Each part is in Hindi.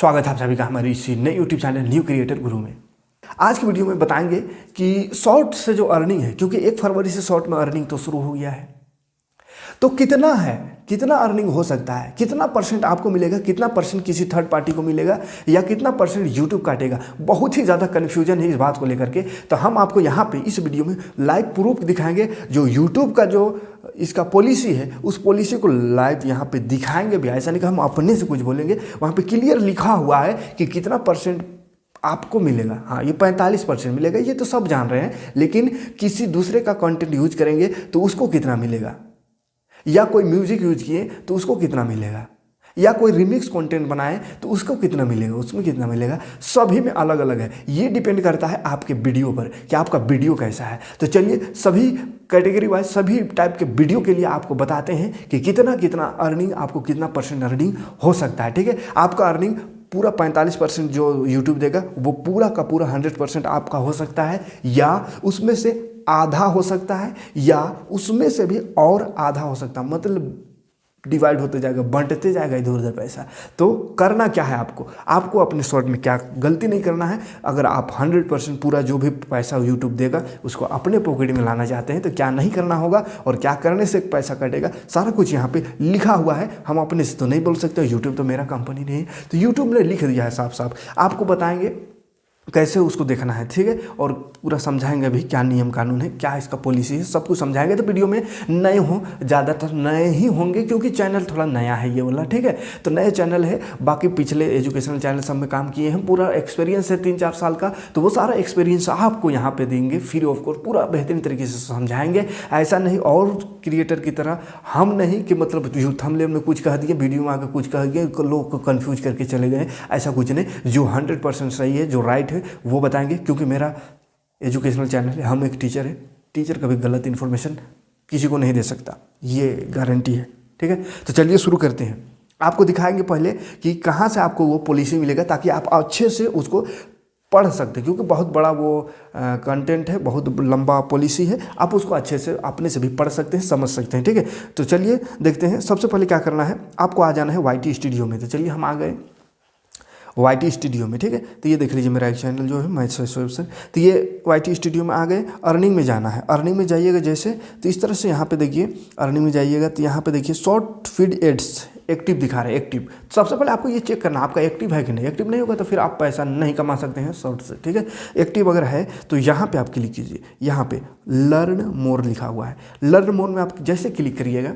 स्वागत है आप सभी का हमारे इसी नए यूट्यूब चैनल न्यू क्रिएटर गुरु में। आज की वीडियो में बताएंगे कि शॉर्ट से जो अर्निंग है, क्योंकि 1 फरवरी से शॉर्ट में अर्निंग तो शुरू हो गया है, तो कितना है, कितना अर्निंग हो सकता है, कितना परसेंट आपको मिलेगा, कितना परसेंट किसी थर्ड पार्टी को मिलेगा या कितना परसेंट यूट्यूब काटेगा। बहुत ही ज़्यादा कन्फ्यूजन है इस बात को लेकर के। तो हम आपको यहाँ पे इस वीडियो में लाइव प्रूफ दिखाएंगे। जो यूट्यूब का जो इसका पॉलिसी है, उस पॉलिसी को लाइव यहाँ पे दिखाएंगे भी। ऐसा नहीं कि हम अपने से कुछ बोलेंगे, वहाँ पे क्लियर लिखा हुआ है कि कितना परसेंट आपको मिलेगा। हाँ, ये 45% मिलेगा, ये तो सब जान रहे हैं, लेकिन किसी दूसरे का कंटेंट यूज करेंगे तो उसको कितना मिलेगा, या कोई म्यूजिक यूज किए तो उसको कितना मिलेगा, या कोई रिमिक्स कंटेंट बनाए तो उसको कितना मिलेगा, उसमें कितना मिलेगा, सभी में अलग अलग है। ये डिपेंड करता है आपके वीडियो पर कि आपका वीडियो कैसा है। तो चलिए सभी कैटेगरी वाइज सभी टाइप के वीडियो के लिए आपको बताते हैं कि कितना कितना अर्निंग, आपको कितना परसेंट अर्निंग हो सकता है। ठीक है, आपका अर्निंग पूरा 45% जो यूट्यूब देगा वो पूरा का पूरा 100% आपका हो सकता है, या उसमें से आधा हो सकता है, या उसमें से भी और आधा हो सकता है। मतलब डिवाइड होते जाएगा, बंटते जाएगा इधर उधर पैसा। तो करना क्या है आपको अपने शॉर्ट में क्या गलती नहीं करना है। अगर आप 100% पूरा जो भी पैसा यूट्यूब देगा उसको अपने पॉकेट में लाना चाहते हैं तो क्या नहीं करना होगा और क्या करने से पैसा कटेगा, सारा कुछ यहाँ पे लिखा हुआ है। हम अपने से तो नहीं बोल सकते, यूट्यूब तो मेरा कंपनी नहीं है, तो यूट्यूब ने लिख दिया है साफ साफ। आपको बताएंगे कैसे उसको देखना है, ठीक है, और पूरा समझाएंगे भी क्या नियम कानून है, क्या इसका पॉलिसी है, सब कुछ समझाएंगे। तो वीडियो में नए हो, ज़्यादातर नए ही होंगे क्योंकि चैनल थोड़ा नया है ये वाला, ठीक है। तो नए चैनल है, बाकी पिछले एजुकेशनल चैनल सब में काम किए हैं, पूरा एक्सपीरियंस है 3-4 साल का। तो वो सारा एक्सपीरियंस आपको यहाँ पे देंगे फ्री ऑफ कॉस्ट, पूरा बेहतरीन तरीके से समझाएंगे। ऐसा नहीं और क्रिएटर की तरह हम नहीं कि मतलब थंबनेल में कुछ कह दिए, वीडियो में आकर कुछ कह दिए, लोग को कन्फ्यूज करके चले गए। ऐसा कुछ नहीं, जो 100% सही है, जो राइट है वो बताएंगे। क्योंकि मेरा एजुकेशनल चैनल है, हम एक टीचर है, टीचर कभी गलत इन्फॉर्मेशन किसी को नहीं दे सकता, ये गारंटी है, ठीक है। तो चलिए शुरू करते हैं। आपको दिखाएंगे पहले कि कहाँ से आपको वो पॉलिसी मिलेगा, ताकि आप अच्छे से उसको पढ़ सकते हैं, क्योंकि बहुत बड़ा वो कंटेंट है, बहुत लंबा पॉलिसी है। आप उसको अच्छे से अपने से भी पढ़ सकते हैं, समझ सकते हैं, ठीक है। तो चलिए देखते हैं। सबसे पहले क्या करना है, आपको आ जाना है YT स्टूडियो में। तो चलिए हम आ गए YT स्टूडियो में, ठीक है। तो ये देख लीजिए मेरा एक चैनल जो है मैथ्स सोल्यूशन। तो ये YT स्टूडियो में आ गए, अर्निंग में जाना है। अर्निंग में जाइएगा जैसे, तो इस तरह से यहाँ पे देखिए अर्निंग में जाइएगा, तो यहाँ पे देखिए शॉर्ट फीड एड्स एक्टिव दिखा रहे हैं, एक्टिव। सबसे पहले आपको ये चेक करना आपका एक्टिव है कि नहीं। एक्टिव नहीं होगा तो फिर आप पैसा नहीं कमा सकते हैं शॉर्ट से, ठीक है। एक्टिव अगर है तो यहाँ पे आप क्लिक कीजिए, यहाँ पे लर्न मोर लिखा हुआ है। लर्न मोर में आप जैसे क्लिक करिएगा,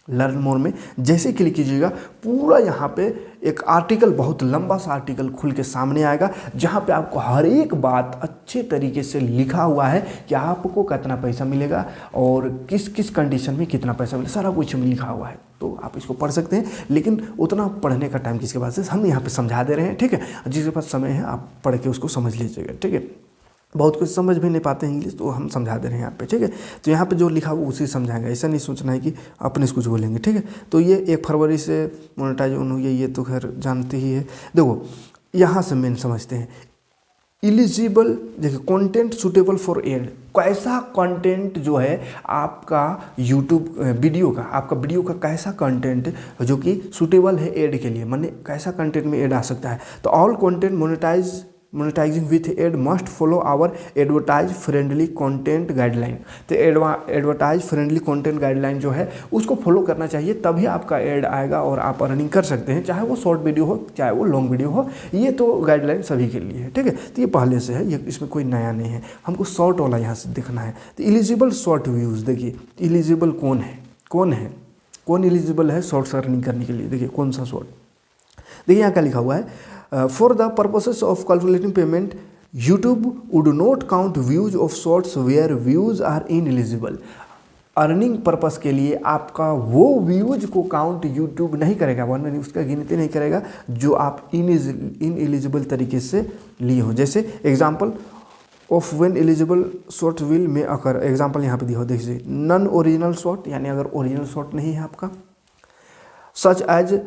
लर्न मोर में जैसे क्लिक कीजिएगा, पूरा यहाँ पे एक आर्टिकल, बहुत लंबा सा आर्टिकल खुल के सामने आएगा, जहाँ पे आपको हर एक बात अच्छे तरीके से लिखा हुआ है कि आपको कितना पैसा मिलेगा और किस किस कंडीशन में कितना पैसा मिलेगा, सारा कुछ लिखा हुआ है। तो आप इसको पढ़ सकते हैं, लेकिन उतना पढ़ने का टाइम किसके पास है, हम यहाँ पे समझा दे रहे हैं, ठीक है। जिसके पास समय है आप पढ़ के उसको समझ लीजिएगा, ठीक है। बहुत कुछ समझ भी नहीं पाते हैं इंग्लिश, तो हम समझा दे रहे हैं यहाँ पे, ठीक है। तो यहाँ पे जो लिखा हुआ उसी समझाएंगे, ऐसा नहीं सोचना है कि अपने से कुछ बोलेंगे, ठीक है। तो ये 1 फरवरी से मोनेटाइज ऑन हुई है, ये तो खैर जानते ही है। देखो यहाँ से मेन समझते हैं, एलिजिबल, देखिए कंटेंट सूटेबल फॉर एड। कैसा कंटेंट जो है आपका यूट्यूब वीडियो का, आपका वीडियो का कैसा कंटेंट जो कि सूटेबल है एड के लिए, माने कैसा कंटेंट में एड आ सकता है। तो all content monetising with ad must follow our advertise friendly content guideline. तो एडवर्टाइज फ्रेंडली कंटेंट गाइडलाइन जो है उसको फॉलो करना चाहिए, तभी आपका एड आएगा और आप अर्निंग कर सकते हैं, चाहे वो शॉर्ट वीडियो हो चाहे वो लॉन्ग वीडियो हो। ये तो गाइडलाइन सभी के लिए है, ठीक है। तो ये पहले से है, ये इसमें कोई नया नहीं है। हमको शॉर्ट वाला यहाँ से देखना है। तो एलिजिबल शॉर्ट व्यूज़, देखिए एलिजिबल कौन एलिजिबल है शॉर्ट्स अर्निंग करने के लिए। देखिए कौन सा शॉर्ट, देखिए यहाँ क्या लिखा हुआ है, for the purposes of calculating payment YouTube would not count views of Shorts where views are ineligible. Earning purpose के लिए आपका वो व्यूज को काउंट यूट्यूब नहीं करेगा, वरना उसका गिनती नहीं करेगा जो आप इनएलिजिबल तरीके से लिए हो। जैसे example of when eligible short will में अकर, एग्जाम्पल यहाँ पे दिया हो, देखिए नन ओरिजिनल शॉर्ट, यानी अगर ओरिजिनल शॉर्ट नहीं है आपका, such as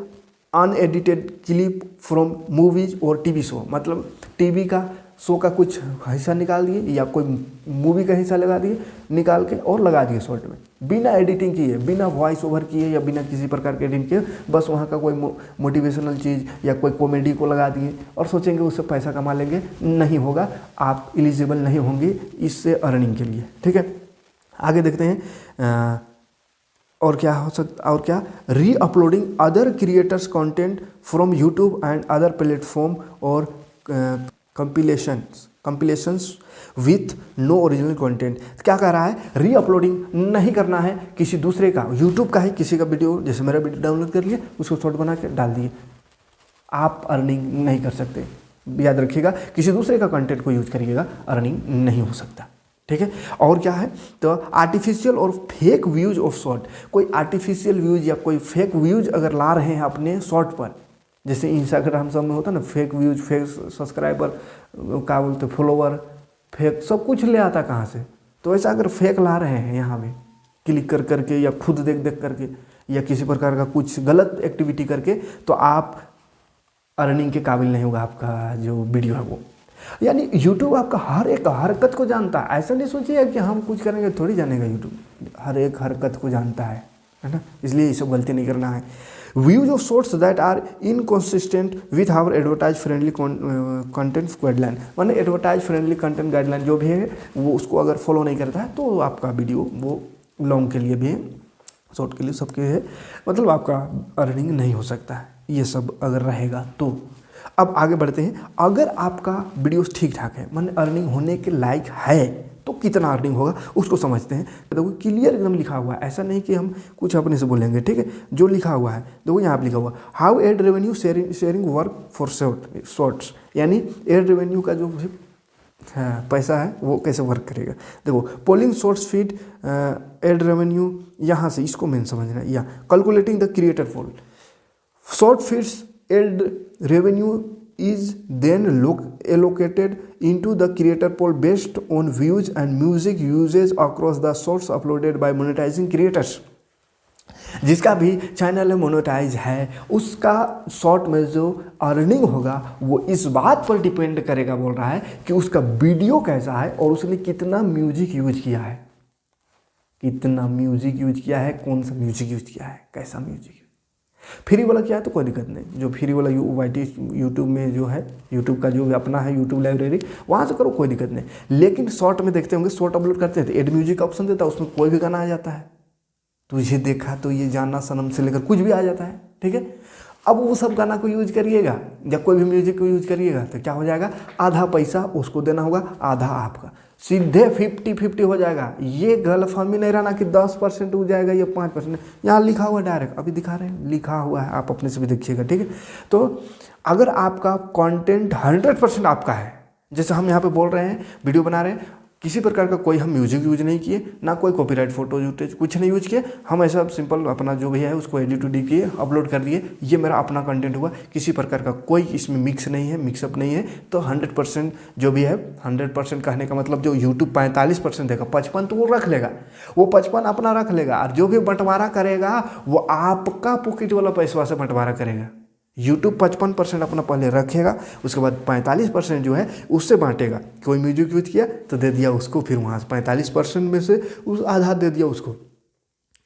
unedited clip from movies और टीवी शो, मतलब टीवी का शो का कुछ हिस्सा निकाल दिए या कोई मूवी का हिस्सा लगा दिए निकाल के और लगा दिए शॉर्ट में, बिना एडिटिंग किए, बिना वॉइस ओवर किए या बिना किसी प्रकार के एडिटिंग किए, बस वहाँ का कोई मोटिवेशनल चीज़ या कोई कॉमेडी को लगा दिए और सोचेंगे उससे पैसा कमा लेंगे। नहीं होगा, आप एलिजिबल नहीं होंगे इससे अर्निंग के लिए। ठीक है, आगे देखते हैं और क्या हो सकता, और क्या, री uploading other creators content from YouTube and other platform और कंपिलेशंस विथ नो ओरिजिनल कंटेंट। क्या कह रहा है, री अपलोडिंग नहीं करना है किसी दूसरे का, यूट्यूब का है किसी का वीडियो, जैसे मेरा वीडियो डाउनलोड कर लिए उसको शॉर्ट बना के डाल दिए, आप अर्निंग नहीं कर सकते। याद रखिएगा, किसी दूसरे का कंटेंट को यूज करिएगा, अर्निंग नहीं हो सकता। ठीक है, और क्या है, तो आर्टिफिशियल और फेक व्यूज ऑफ शॉर्ट। कोई आर्टिफिशियल व्यूज या कोई फेक व्यूज अगर ला रहे हैं अपने शॉर्ट पर, जैसे इंस्टाग्राम सब में होता है ना, फेक व्यूज, फेक सब्सक्राइबर, क्या बोलते, फॉलोवर, फेक सब कुछ ले आता कहाँ से। तो ऐसा अगर फेक ला रहे हैं यहाँ पे क्लिक कर करके या खुद देख देख करके या किसी प्रकार का कुछ गलत एक्टिविटी करके, तो आप अर्निंग के काबिल नहीं होगा आपका जो वीडियो है वो। यानी YouTube आपका हर एक हरकत को जानता है। ऐसा नहीं सोचिए कि हम कुछ करेंगे थोड़ी जानेगा, YouTube हर एक हरकत को जानता है ना, इसलिए ये सब गलती नहीं करना है। Views of Shorts that are inconsistent with our advertise friendly content guideline, माने एडवर्टाइज फ्रेंडली कंटेंट गाइडलाइन जो भी है वो उसको अगर फॉलो नहीं करता है तो आपका वीडियो वो लॉन्ग के लिए भी है, शॉर्ट के लिए, सबके है, मतलब आपका अर्निंग नहीं हो सकता है, ये सब अगर रहेगा तो। अब आगे बढ़ते हैं, अगर आपका वीडियोस ठीक ठाक है, माने अर्निंग होने के लायक है, तो कितना अर्निंग होगा उसको समझते हैं। देखो क्लियर एकदम लिखा हुआ है, ऐसा नहीं कि हम कुछ अपने से बोलेंगे। ठीक है, जो लिखा हुआ है देखो यहाँ पर लिखा हुआ, how ad revenue sharing work for Shorts, यानी एड रेवेन्यू का जो पैसा है वो कैसे वर्क करेगा। देखो pooling Shorts feed ad revenue, यहाँ से इसको मेन समझना है, या calculating the creator pool Shorts feeds ad revenue is then allocated into the creator pool based on views and music usage across the shorts uploaded by monetizing creators। जिसका भी चैनल है मोनेटाइज है, उसका शॉर्ट में जो अर्निंग होगा वो इस बात पर डिपेंड करेगा, बोल रहा है कि उसका वीडियो कैसा है और उसने कितना म्यूजिक यूज किया है, कितना म्यूजिक यूज किया है, कौन सा म्यूजिक यूज किया है, कैसा म्यूजिक। फ्री वाला क्या है तो कोई दिक्कत नहीं, जो फ्री वाला यूट्यूब में जो है, यूट्यूब का जो भी अपना है यूट्यूब लाइब्रेरी, वहाँ से करो, कोई दिक्कत नहीं। लेकिन शॉर्ट में देखते होंगे, शॉर्ट अपलोड करते हैं तो एड म्यूजिक का ऑप्शन देता है, उसमें कोई भी गाना आ जाता है, तुझे देखा तो ये जाना सनम से लेकर कुछ भी आ जाता है। ठीक है, अब वो सब गाना को यूज करिएगा या कोई भी म्यूजिक को यूज करिएगा तो क्या हो जाएगा, आधा पैसा उसको देना होगा, आधा आपका, सीधे 50-50 हो जाएगा। ये गलतफहमी नहीं रहना कि 10% हो जाएगा या 5%, यहाँ लिखा हुआ डायरेक्ट, अभी दिखा रहे हैं, लिखा हुआ है, आप अपने से भी देखिएगा। ठीक है, तो अगर आपका कंटेंट 100% आपका है, जैसे हम यहाँ पे बोल रहे हैं, वीडियो बना रहे हैं, किसी प्रकार का कोई हम म्यूजिक यूज नहीं किए, ना कोई कॉपीराइट फोटो यूटेज कुछ नहीं यूज किए, हम ऐसा सिंपल अपना जो भी है उसको एडिट उडिट किए, अपलोड कर दिए, ये मेरा अपना कंटेंट हुआ, किसी प्रकार का कोई इसमें मिक्स नहीं है, मिक्सअप नहीं है, तो 100% जो भी है, 100% कहने का मतलब जो यूट्यूब 45% देगा, 55 तो वो रख लेगा, वो 55 अपना रख लेगा, और जो भी बंटवारा करेगा वो आपका पॉकेट वाला पैसा से बंटवारा करेगा। यूट्यूब 55% अपना पहले रखेगा, उसके बाद 45% जो है उससे बांटेगा। कोई म्यूजिक यूज किया तो दे दिया उसको, फिर वहाँ से 45% में से उस आधा दे दिया उसको,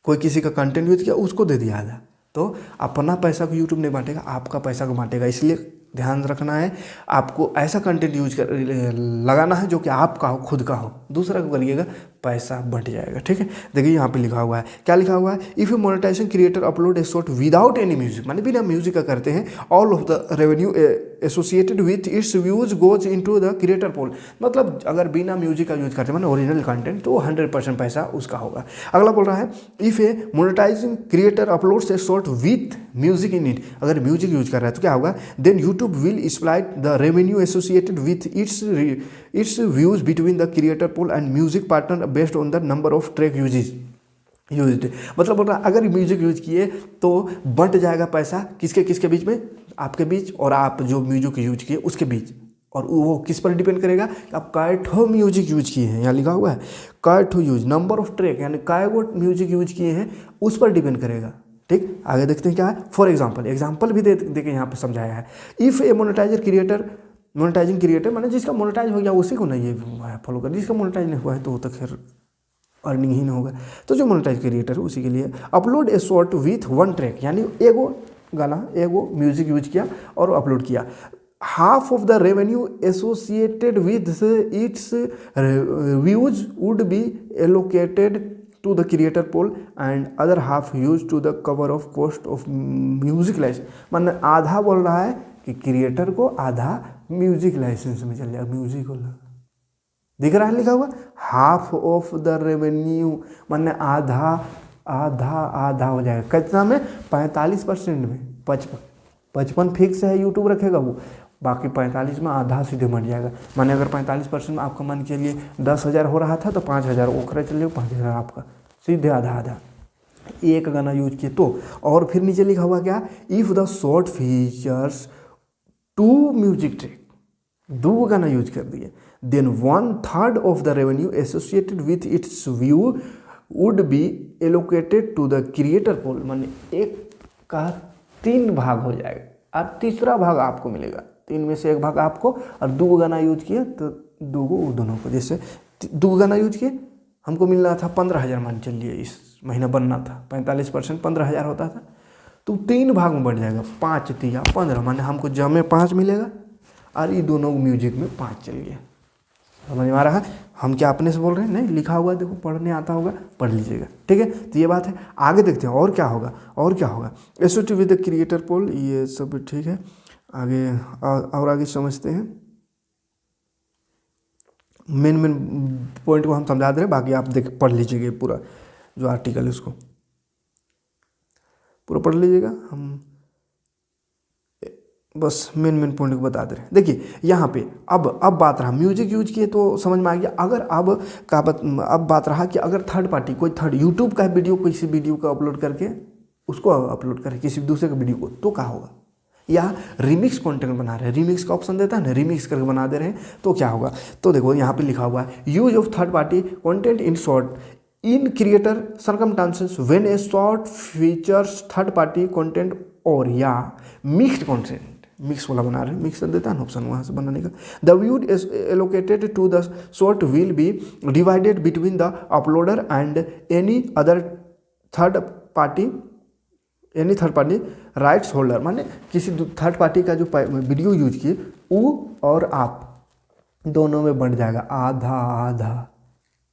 कोई किसी का कंटेंट यूज किया उसको दे दिया आधा। तो अपना पैसा को यूट्यूब नहीं बांटेगा, आपका पैसा को बांटेगा। इसलिए ध्यान रखना है, आपको ऐसा कंटेंट यूज कर लगाना है जो कि आपका हो, खुद का हो, दूसरा को करिएगा पैसा बंट जाएगा। ठीक है, देखिए यहाँ पे लिखा हुआ है, क्या लिखा हुआ है, if you monetization creator upload a short without any music, माने बिना म्यूजिक का करते हैं, all of the revenue associated with its views goes into the creator pool, मतलब अगर बिना म्यूजिक का यूज करते हैं माने ओरिजिनल कंटेंट, तो 100% पैसा उसका होगा। अगला बोल रहा है, if a monetising creator uploads a short with music in it, अगर म्यूजिक यूज कर रहा है तो क्या होगा, then YouTube will split the revenue associated with its views between the creator pool and music partner based on the number of track use. मतलब बोल रहा है अगर म्यूजिक यूज किए तो बंट जाएगा पैसा, किसके किसके बीच में, आपके बीच और आप जो म्यूजिक यूज किए उसके बीच। और वो किस पर डिपेंड करेगा कि आप कायठो म्यूजिक यूज किए हैं, यहाँ लिखा हुआ है कायठो यूज, नंबर ऑफ ट्रैक यानी कायगो म्यूजिक यूज किए हैं उस पर डिपेंड करेगा। ठीक, आगे देखते हैं क्या है। फॉर एग्जाम्पल भी दे के यहाँ पे समझाया है, if a monetizer creator monetizing creator माने जिसका मोनेटाइज हो गया उसी को नहीं ये फॉलो कर, जिसका मोनेटाइज नहीं हुआ है तो वो तो खैर अर्निंग ही नहीं होगा। तो जो मोनेटाइज क्रिएटर है उसी के लिए upload a short with one track, यानी एगो गाना एगो म्यूजिक यूज किया और अपलोड किया, half of the revenue associated with its views would be allocated to the creator pool and other half used to the cover of cost of music license। मतलब आधा बोल रहा है कि क्रिएटर को, आधा म्यूजिक लाइसेंस में चल जाएगा। म्यूजिक वाला दिख रहा है लिखा हुआ हाफ ऑफ द रेवेन्यू, मतलब आधा आधा आधा हो जाएगा। कितना में? 45% में। 55 फिक्स है, यूट्यूब रखेगा वो, बाकी 45 में आधा सीधे मर जाएगा। माने अगर 45% में आपका मान के लिए 10,000 हो रहा था तो 5,000 ओखरा चल जाएगा, 5,000 आपका सीधे आधा आधा एक गाना यूज किए तो। और फिर नीचे लिखा हुआ क्या? If the short features 2 music track, 2 गाना यूज कर दिए, then 1/3 of the revenue associated with its view would be allocated to the creator pool. माने एक का 3 भाग हो जाएगा और तीसरा भाग आपको मिलेगा। 3 में से 1 भाग आपको, और 2 गाना यूज किए तो 2 वो दोनों को। जैसे 2 गाना यूज किए, हमको मिल रहा था 15,000 मान चलिए, इस महीना बनना था 45% 15,000 होता था, तो 3 भाग में बढ़ जाएगा। 5 तिया 15, माने हमको जमे 5 मिलेगा और ये दोनों म्यूजिक में 5 चल गया। समझ में आ रहा है? हम क्या अपने से बोल रहे हैं? नहीं, लिखा हुआ देखो, पढ़ने आता होगा, पढ़ लीजिएगा। ठीक है, तो ये बात है। आगे देखते हैं और क्या होगा, और क्या होगा। एसोसिएटेड विद द क्रिएटर पोल, ये सब ठीक है। आगे और आगे समझते हैं। मेन पॉइंट को हम समझा दे रहे हैं, बाकी आप देख पढ़ लीजिएगा पूरा जो आर्टिकल है उसको पूरा पढ़ लीजिएगा। हम बस मेन पॉइंट को बता दे रहे हैं। देखिए यहाँ पे अब बात रहा म्यूजिक यूज किए तो समझ में आ गया। अगर अब बात रहा कि अगर थर्ड पार्टी कोई थर्ड यूट्यूब का वीडियो, किसी वीडियो को अपलोड करके उसको अपलोड करे किसी दूसरे के वीडियो को, तो क्या होगा? या रिमिक्स कंटेंट बना रहे हैं, रिमिक्स का ऑप्शन देता है ना, रिमिक्स करके बना दे रहे हैं, तो क्या होगा? तो देखो यहाँ पे लिखा हुआ है use of third party content in short in creator circumstances when A short features third party content और या मिक्स्ड कंटेंट। मिक्स वाला बना रहे हैं, मिक्स देता है ना ऑप्शन वहाँ से बनाने का। The viewed is allocated to the short will be divided between the uploader and any third party rights holder. माने किसी थर्ड पार्टी का जो वीडियो यूज किए वो और आप दोनों में बढ़ जाएगा। आधा आधा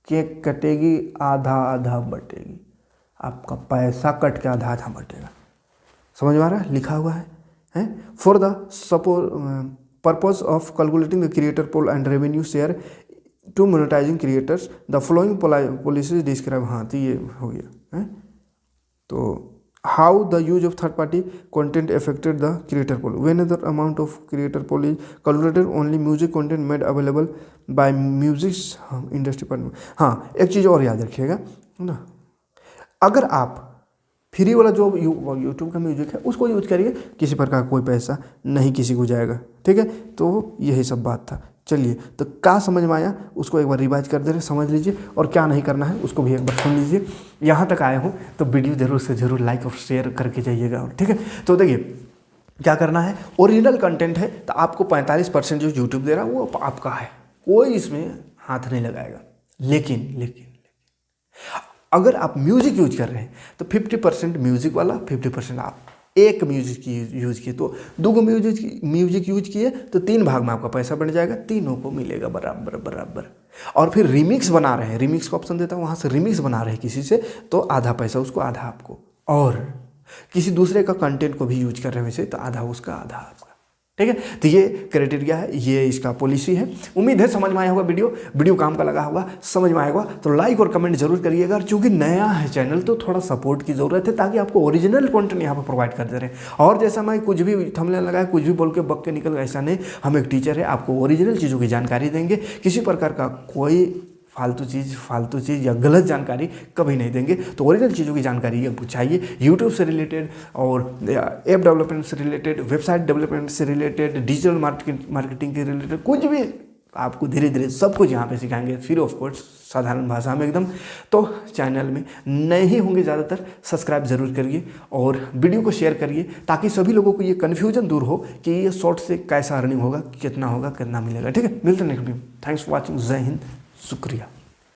केक कटेगी, आधा आधा बटेगी, आपका पैसा कट के आधा आधा बटेगा। समझ में आ रहा है? लिखा हुआ है for the purpose of calculating the creator pool and revenue share to monetising creators the following policies describe. हाँ, तो ये हो गया है। तो how the use of third party content affected the creator pool when the amount of creator pool is calculated only music content made available by music industry department. हाँ, एक चीज़ और याद रखिएगा ना, अगर आप फ्री वाला जो यूट्यूब का म्यूजिक है उसको यूज करिए, किसी प्रकार का कोई पैसा नहीं किसी को जाएगा। ठीक है, तो यही सब बात था। चलिए, तो क्या समझ में आया उसको एक बार रिवाइज कर दे रहे, समझ लीजिए, और क्या नहीं करना है उसको भी एक बार सुन लीजिए। यहाँ तक आए हो तो वीडियो जरूर से जरूर लाइक और शेयर करके जाइएगा। ठीक है, तो देखिए क्या करना है, ओरिजिनल कंटेंट है तो आपको 45% जो यूट्यूब दे रहा है वो आपका है, कोई इसमें हाथ नहीं लगाएगा। लेकिन अगर आप म्यूजिक यूज कर रहे हैं तो 50% म्यूजिक वाला, 50% आप। एक म्यूजिक यूज किए तो 2 म्यूजिक यूज किए तो 3 भाग में आपका पैसा बन जाएगा, तीनों को मिलेगा बराबर। और फिर रिमिक्स बना रहे हैं, रिमिक्स का ऑप्शन देता है, वहाँ से रिमिक्स बना रहे हैं किसी से, तो आधा पैसा उसको, आधा आपको। और किसी दूसरे का कंटेंट को भी यूज कर रहे हैं वैसे, तो आधा उसका आधा आपका। ठीक है, तो ये क्राइटेरिया है, ये इसका पॉलिसी है। उम्मीद है समझ में आया होगा। वीडियो काम का लगा होगा, समझ में आएगा तो लाइक और कमेंट जरूर करिएगा। चूँकि नया है चैनल तो थोड़ा सपोर्ट की ज़रूरत है, ताकि आपको ओरिजिनल कंटेंट यहाँ पर प्रोवाइड कर दे रहे हैं। और जैसा मैं कुछ भी थंबनेल लगाया, कुछ भी बोल के बक के निकल गया, ऐसा नहीं। हम एक टीचर है, आपको ओरिजिनल चीज़ों की जानकारी देंगे, किसी प्रकार का कोई फालतू चीज़ या गलत जानकारी कभी नहीं देंगे। तो ओरिजिनल चीज़ों की जानकारी आपको चाहिए, यूट्यूब से रिलेटेड और ऐप डेवलपमेंट से रिलेटेड, वेबसाइट डेवलपमेंट से रिलेटेड, डिजिटल मार्केटिंग के रिलेटेड, कुछ भी आपको धीरे धीरे सब कुछ यहाँ पे सिखाएंगे फ्री ऑफ कॉस्ट, साधारण भाषा में एकदम। तो चैनल में नए ही होंगे ज़्यादातर, सब्सक्राइब जरूर करिए और वीडियो को शेयर करिए ताकि सभी लोगों को ये कन्फ्यूजन दूर हो कि ये शॉर्ट से कैसा अर्निंग होगा, कितना मिलेगा। ठीक है, मिलते हैं next video. Thanks for watching. जय हिंद, शुक्रिया।